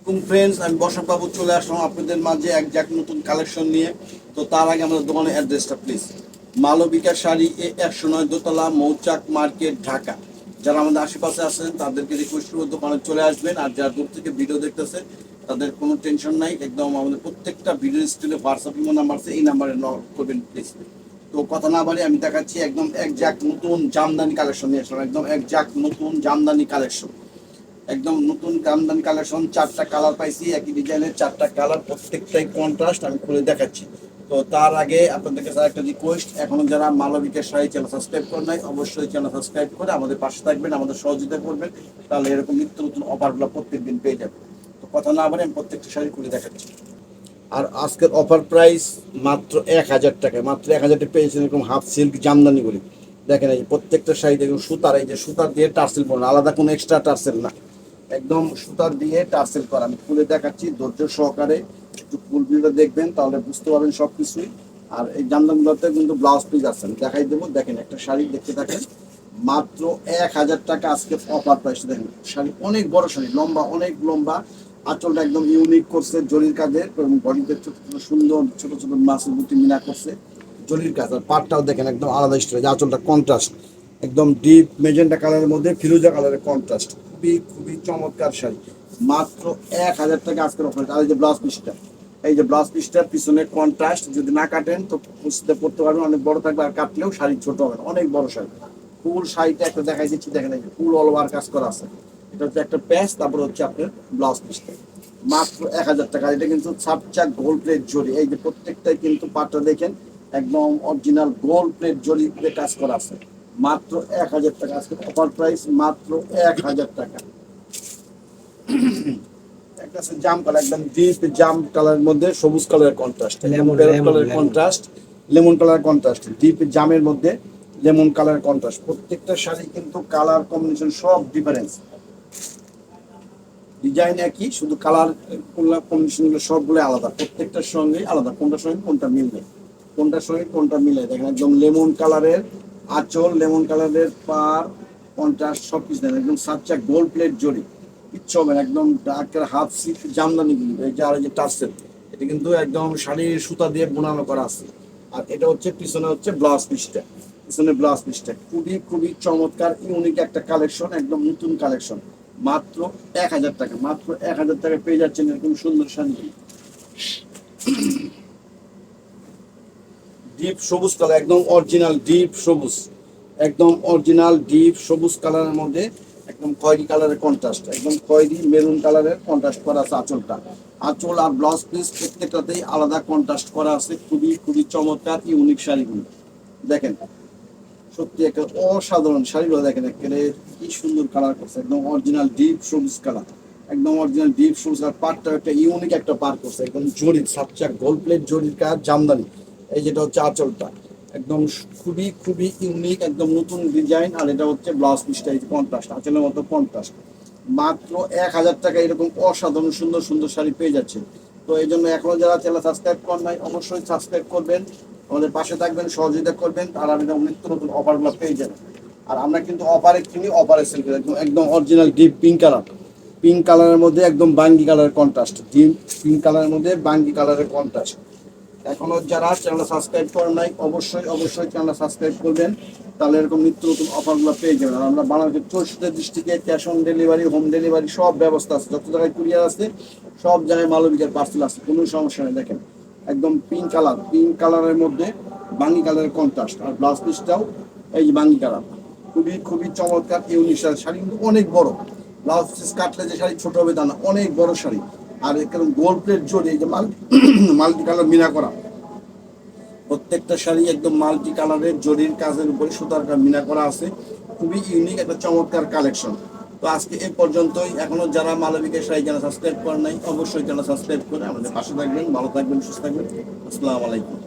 আলাইকুম ফ্রেন্ডস, আমি বসক বাবু চলে আসলাম আপনাদের মাঝে এক নতুন কালেকশন নিয়ে। তো তার আগে আমাদের দোকানের অ্যাড্রেসটা প্লিজ। মালবিকা শাড়ি A109 দোতলা, মৌচাক মার্কেট, ঢাকা। যারা আমাদের আশেপাশে আছেন তাদেরকে রিকোয়েস্ট করবো দোকানে চলে আসবেন, আর যারা দূর থেকে ভিডিও দেখতেছে তাদের কোনো টেনশন নাই, একদম আমাদের প্রত্যেকটা ভিডিও স্ক্রিনে হোয়াটসঅ্যাপ নাম্বার আছে, এই নাম্বারে নক করবেন প্লিজ। তো কথা না বাড়ি আমি দেখাচ্ছি একদম একজাক্ট নতুন জামদানি কালেকশন নিয়ে আসলাম, একদম একজাক্ট নতুন জামদানি কালেকশন, একদম নতুন জামদানি কালেকশন। 4টা কালার পাইছি, একই ডিজাইনের 4টা কালার, প্রত্যেকটাই কন্ট্রাস্ট। আমি খুলে দেখাচ্ছি। তো তার আগে আপনাদের কাছে একটা রিকোয়েস্ট, এখনো যারা মালবিকের শাড়ি চ্যানেল সাবস্ক্রাইব করেন নাই, অবশ্যই চ্যানেল সাবস্ক্রাইব করে আমাদের পাশে থাকবেন, আমাদের সহযোগিতা করবেন, তাহলে এরকম নিত্য নতুন অফারগুলো প্রত্যেকদিন পেয়ে যাবেন। তো কথা না বলে আমি প্রত্যেকটা শাড়ি খুলে দেখাচ্ছি। আর আজকের অফার প্রাইস মাত্র 1000 টাকায়, মাত্র 1000 টাকা পেয়েছেন এরকম হাফ সিল্ক জামদানিগুলি। দেখেন এই প্রত্যেকটা শাড়ি দেখুন সুতার, এই যে সুতার দিয়ে টার্সেল পড়া, আলাদা কোনো এক্সট্রা টার্সেল না, একদম সুতার দিয়ে টার্সেল করা। আমি খুলে দেখাচ্ছি ধৈর্য সহকারে, একটু ফুল ভিডিওটা দেখবেন তাহলে বুঝতে পারবেন সব কিছুই। আর এই জামদানিগুলোতে কিন্তু ব্লাউজ পিস আছে, আমি দেখাই দেবো। দেখেন একটা শাড়ি দেখতে থাকেন, মাত্র 1000 টাকা আজকে অফার প্রাইস। দেখেন শাড়ি অনেক বড় শাড়ি, লম্বা, অনেক লম্বা, আঁচলটা একদম ইউনিক করছে জরির কাজের, এবং বডিতে ছোট ছোট সুন্দর ছোট ছোট মাছের বুটি মিনা করছে জরির কাজ। আর পাটটাও দেখেন একদম আলাদা স্টাইল, আঁচলটা কন্ট্রাস্ট, একদম ডিপ মেজেন্টা কালারের মধ্যে ফিরোজা কালারের কন্ট্রাস্ট, খুবই খুবই চমৎকার শাড়ি। মাত্র 1000 টাকা আজকের অফার। আর এই যে ব্লাউজ পিসটা, এই যে ব্লাউজ পিসটার পিছনে কন্ট্রাস্ট, যদি না কাটেন তো বুঝতে পড়তে পারবেন অনেক বড় থাকবে, আর কাটলেও শাড়ি ছোট হবে না, অনেক বড় শাড়ি। ফুল শাড়িটা একটা দেখাই দিচ্ছি, দেখেন এই যে ফুল অল ওভার কাজ করা আছে। এটা হচ্ছে একটা প্যাচ, তারপর হচ্ছে আপনার ব্লাউজ পিসটা। মাত্র 1000 টাকা। এটা কিন্তু সাপচাক গোল্ড প্লেট জরি, এই যে প্রত্যেকটাই কিন্তু পাটটা দেখেন একদম অরিজিনাল গোল্ড প্লেট জরি দিয়ে কাজ করা আছে। মাত্র 1000 টাকা আজকে অফার প্রাইস, মাত্র 1000 টাকা। একটা আছে জাম কালার, একদম ডিপ জাম কালারের মধ্যে সবুজ কালারের কন্ট্রাস্ট, লেমন কালারের contrast, lemon colour contrast, deep জামের মধ্যে লেমন কালার কন্ট্রাস্ট। প্রত্যেকটা শাড়ি কিন্তু কালার কম্বিনেশন সব ডিফারেন্স, ডিজাইন একই, শুধু কালার কম্বিনেশনগুলো সবগুলো আলাদা, প্রত্যেকটার সঙ্গে আলাদা, কোনটার সঙ্গে কোনটা মিলবে, কোনটার সঙ্গে কোনটা মিলে। দেখেন একদম লেমন কালারের আঁচল, লেমন কালারের পার, কন্ট্রাস্ট সব কিছু দেখেন একদম সাচ্চা গোল্ড প্লেট জড়ি, কিচ্ছু হবে না, একদম ডাকের হাফ সিট জামদানিগুলি। এই যে আর এই যে টার্সেল, এটা কিন্তু একদম শাড়ির সুতা দিয়ে বোনানো করা আছে। আর এটা হচ্ছে পিছনে হচ্ছে ব্লাউজ পিসটা, পিছনে ব্লাউজ পিসটা খুবই খুবই চমৎকার ইউনিক একটা কালেকশন, একদম নতুন কালেকশন। মাত্র 1000 টাকা, মাত্র 1000 টাকা পেয়ে যাচ্ছেন এরকম সুন্দর শাড়ি। ডিপ সবুজ কালার, একদম অরিজিনাল ডিপ সবুজ, একদম অরিজিনাল ডিপ সবুজ কালারের মধ্যে একদম খয়েরি কালারের কন্ট্রাস্ট, একদম খয়েরি মেরুন কালারের কন্ট্রাস্ট করা আছে আঁচলটা। আঁচল আর ব্লাউজ পিস প্রত্যেকটাতেই আলাদা কন্ট্রাস্ট করা আছে, খুবই খুবই চমৎকার ইউনিক শাড়িগুলো। দেখেন সত্যি একটা অসাধারণ শাড়িগুলো, দেখেন একেবারে কি সুন্দর কালার করছে, একদম অরিজিনাল ডিপ সবুজ কালার, একদম অরিজিনাল ডিপ সবুজ। আর পাটটা একটা ইউনিক একটা পার করছে, একদম জরির সাপচাক গোল্ড প্লেট জরির কাজ জামদানি। এই যেটা হচ্ছে আঁচলটা, একদম খুবই খুবই ইউনিক, একদম নতুন ডিজাইন। আর এটা হচ্ছে ব্লাউজ পিসটা, এই কন্ট্রাস্ট, আঁচলের মতো কন্ট্রাস্ট। মাত্র 1000 টাকা এরকম অসাধারণ সুন্দর সুন্দর শাড়ি পেয়ে যাচ্ছে। তো এই জন্য এখনো যারা চ্যানেল সাবস্ক্রাইব করেন নাই, অবশ্যই সাবস্ক্রাইব করবেন, আমাদের পাশে থাকবেন, সহযোগিতা করবেন, আর আমি নিত্য নতুন অফারগুলো পেয়ে যাবেন। আর আমরা কিন্তু অফারে কিনি, অফারে সেল করি। একদম একদম original deep pink colour, pink কালারের মধ্যে একদম বাঙ্গি কালারের কন্ট্রাস্ট, ডিপ পিঙ্ক কালারের মধ্যে বাঙ্গি কালারের কন্ট্রাস্ট। এখনো যারা চ্যানেলটা সাবস্ক্রাইব করেন নাই, অবশ্যই অবশ্যই চ্যানেলটা সাবস্ক্রাইব করবেন, তাহলে এরকম নিত্য নতুন অফারগুলো পেয়ে যাবেন। আর আমরা বাংলাদেশের 64 ডিস্ট্রিক্টে cash on delivery, home delivery সব ব্যবস্থা আছে, যত জায়গায় কুরিয়ার আছে সব জায়গায় মালবিকের পার্সেল আছে, কোনো সমস্যা নেই। দেখেন একদম পিঙ্ক কালার, পিঙ্ক কালারের মধ্যে বাঙ্গি কালারের কন্ট্রাস্ট, আর ব্লাউজ পিসটাও এই যে বাঙ্গি কালার, খুবই খুবই চমৎকার ইউনিক শাড়ি। শাড়ি কিন্তু অনেক বড়, ব্লাউজ পিস কাটলে যে শাড়ি ছোট হবে তা না, অনেক বড় শাড়ি। আর একদম গোল্ড প্লেট জড়ি, এই যে মাল্টি কালার মিনা করা, প্রত্যেকটা শাড়ি একদম মাল্টি কালারের জরির কাজের উপরে সুতার মিনা করা আছে, খুবই ইউনিক একটা চমৎকার কালেকশন। তো আজকে এ পর্যন্তই। এখনো যারা মালবিকের শাড়ি চ্যানেল সাবস্ক্রাইব করেন নাই, অবশ্যই চ্যানেল সাবস্ক্রাইব করে আমাদের পাশে থাকবেন, ভালো থাকবেন, সুস্থ থাকবেন। আসসালামু আলাইকুম।